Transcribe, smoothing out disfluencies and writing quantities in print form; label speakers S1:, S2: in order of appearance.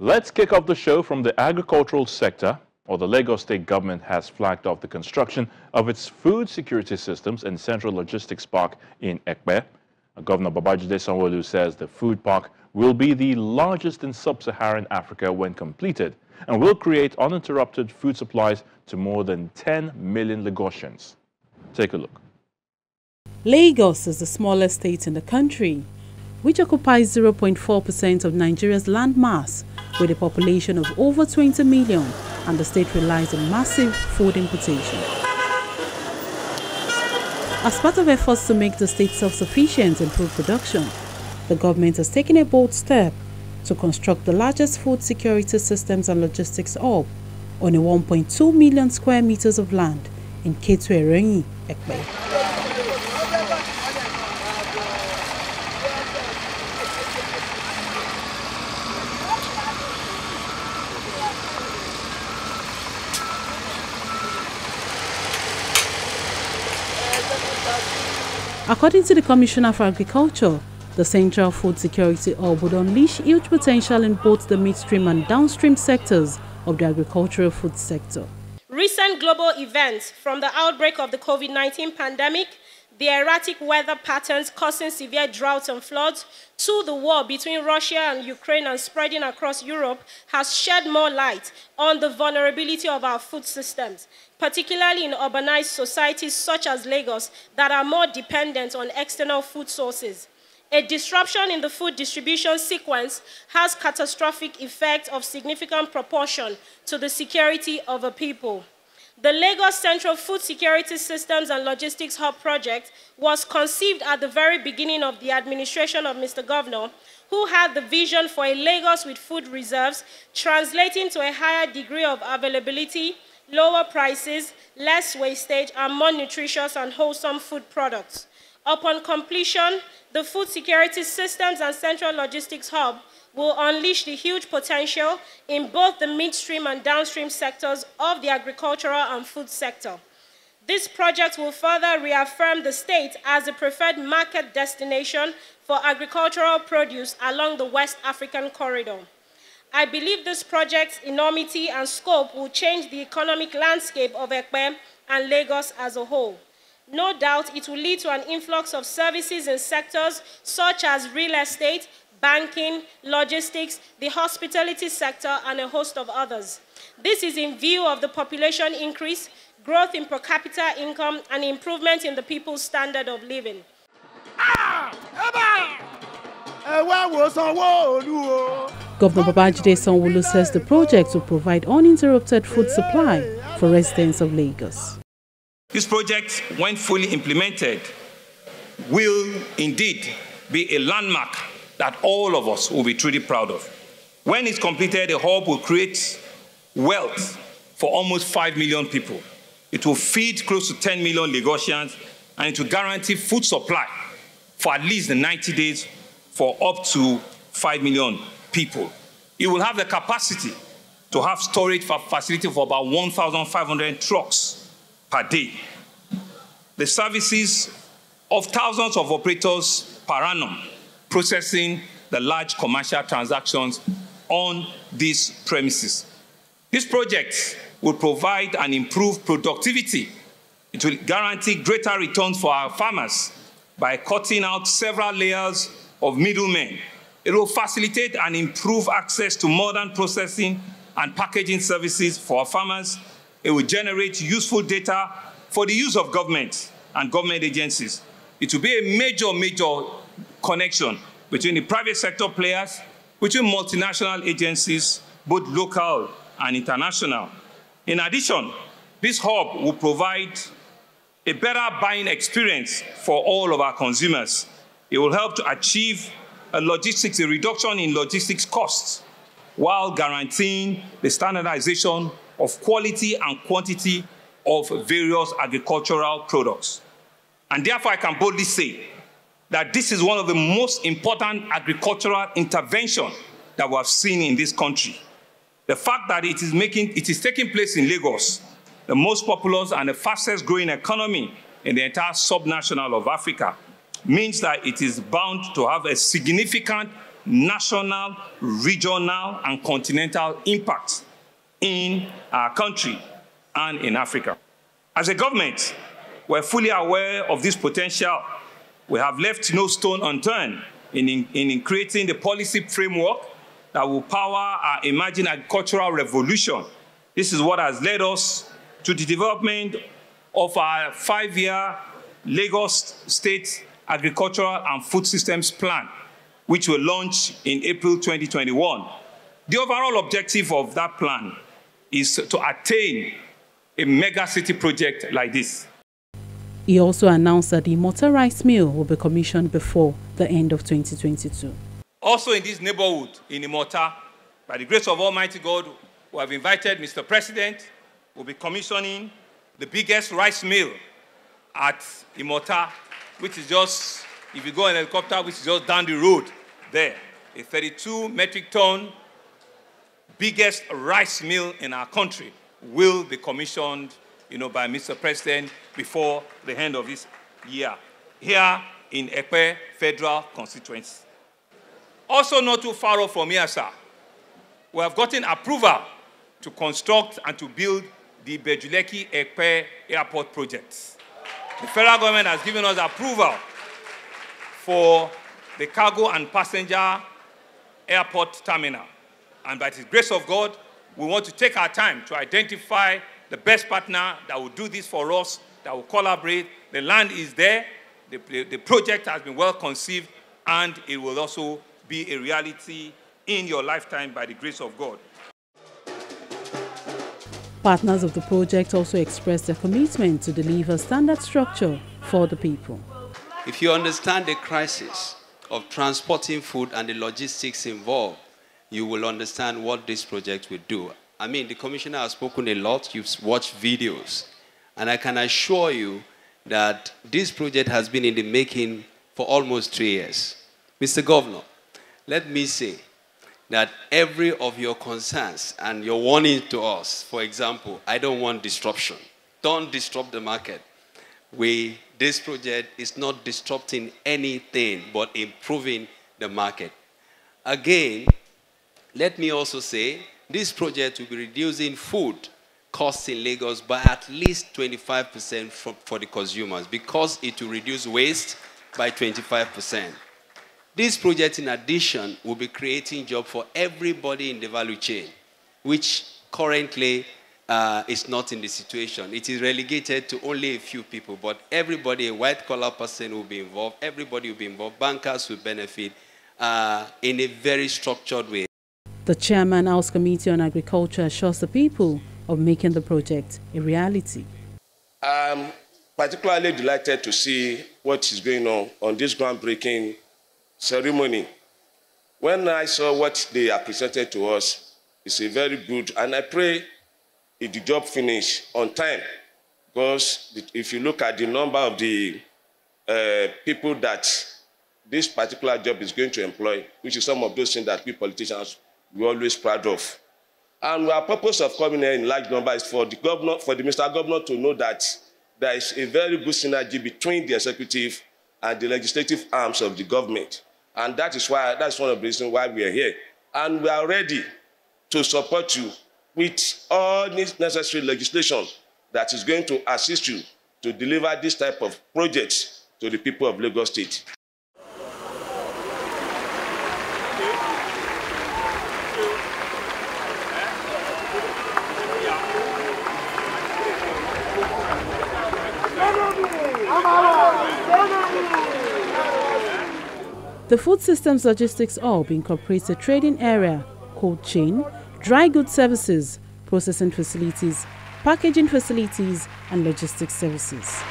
S1: Let's kick off the show from the agricultural sector. The Lagos State government has flagged off the construction of its food security systems and central logistics park in Ekpe. Governor Babajide Sanwo-Olu says the food park will be the largest in sub-Saharan Africa when completed and will create uninterrupted food supplies to more than 10 million Lagosians. Take a look.
S2: Lagos is the smallest state in the country, which occupies 0.4% of Nigeria's land mass, with a population of over 20 million, and the state relies on massive food importation. As part of efforts to make the state self-sufficient in food production, the government has taken a bold step to construct the largest food security systems and logistics hub on a 1.2 million square meters of land in Ketu-Erenyi, Ekpe. According to the Commissioner for Agriculture, the Central Food Security Hub would unleash huge potential in both the midstream and downstream sectors of the agricultural food sector.
S3: Recent global events, from the outbreak of the COVID-19 pandemic, the erratic weather patterns causing severe droughts and floods, to the war between Russia and Ukraine and spreading across Europe, has shed more light on the vulnerability of our food systems, particularly in urbanized societies such as Lagos that are more dependent on external food sources. A disruption in the food distribution sequence has catastrophic effects of significant proportion to the security of a people. The Lagos Central Food Security Systems and Logistics Hub project was conceived at the very beginning of the administration of Mr. Governor, who had the vision for a Lagos with food reserves, translating to a higher degree of availability, lower prices, less wastage, and more nutritious and wholesome food products. Upon completion, the Food Security Systems and Central Logistics Hub will unleash the huge potential in both the midstream and downstream sectors of the agricultural and food sector. This project will further reaffirm the state as the preferred market destination for agricultural produce along the West African corridor. I believe this project's enormity and scope will change the economic landscape of Ekpe and Lagos as a whole. No doubt it will lead to an influx of services in sectors such as real estate, banking, logistics, the hospitality sector, and a host of others. This is in view of the population increase, growth in per capita income, and improvement in the people's standard of living.
S2: Governor Babajide Sanwo-Olu says the project will provide uninterrupted food supply for residents of Lagos.
S4: This project, when fully implemented, will indeed be a landmark that all of us will be truly proud of. When it's completed, the hub will create wealth for almost 5 million people. It will feed close to 10 million Lagosians, and it will guarantee food supply for at least 90 days for up to 5 million people. It will have the capacity to have storage facility for about 1,500 trucks per day. The services of thousands of operators per annum processing the large commercial transactions on these premises. This project will provide and improve productivity. It will guarantee greater returns for our farmers by cutting out several layers of middlemen. It will facilitate and improve access to modern processing and packaging services for our farmers. It will generate useful data for the use of government and government agencies. It will be a major connection between the private sector players, between multinational agencies, both local and international. In addition, this hub will provide a better buying experience for all of our consumers. It will help to achieve a reduction in logistics costs while guaranteeing the standardization of quality and quantity of various agricultural products. And therefore, I can boldly say that this is one of the most important agricultural interventions that we have seen in this country. The fact that it is taking place in Lagos, the most populous and the fastest growing economy in the entire subnational of Africa, means that it is bound to have a significant national, regional, and continental impact in our country and in Africa. As a government, we're fully aware of this potential. We have left no stone unturned in creating the policy framework that will power our emerging agricultural revolution. This is what has led us to the development of our 5-year Lagos State Agricultural and Food Systems Plan, which will launch in April 2021. The overall objective of that plan is to attain a mega city project like this.
S2: He also announced that the Imota rice mill will be commissioned before the end of 2022.
S4: Also in this neighborhood, in Imota, by the grace of Almighty God, we have invited Mr. President, will be commissioning the biggest rice mill at Imota, which is just, if you go in a helicopter, which is just down the road there. A 32 metric ton, biggest rice mill in our country will be commissioned, by Mr. President before the end of this year, here in Ekpe Federal Constituency. Also not too far off from here, sir, we have gotten approval to construct and to build the Bejuleki Ekpe Airport project. The federal government has given us approval for the cargo and passenger airport terminal. And by the grace of God, we want to take our time to identify the best partner that will do this for us, that will collaborate. The land is there, the project has been well conceived, and it will also be a reality in your lifetime by the grace of God.
S2: Partners of the project also expressed their commitment to deliver standard structure for the people.
S5: If you understand the crisis of transporting food and the logistics involved, you will understand what this project will do. I mean, the commissioner has spoken a lot, you've watched videos, and I can assure you that this project has been in the making for almost 3 years. Mr. Governor, let me say that every of your concerns and your warning to us, for example, I don't want disruption. Don't disrupt the market. This project is not disrupting anything but improving the market. Again, let me also say, this project will be reducing food costs in Lagos by at least 25% for the consumers because it will reduce waste by 25%. This project, in addition, will be creating jobs for everybody in the value chain, which currently is not in the situation. It is relegated to only a few people, but everybody, a white-collar person will be involved, everybody will be involved, bankers will benefit in a very structured way.
S2: The chairman, House Committee on Agriculture, assures the people of making the project a reality.
S6: I'm particularly delighted to see what is going on this groundbreaking ceremony. When I saw what they have presented to us, it's a very good, and I pray the job finish on time, because if you look at the number of the people that this particular job is going to employ, which is some of those things that we politicians we're always proud of. And our purpose of coming here in large number is for the governor, for the Mr. Governor to know that there is a very good synergy between the executive and the legislative arms of the government. And that's one of the reasons why we are here. And we are ready to support you with all this necessary legislation that is going to assist you to deliver this type of projects to the people of Lagos State.
S2: The Food Systems Logistics Hub incorporates a trading area, cold chain, dry goods services, processing facilities, packaging facilities, and logistics services.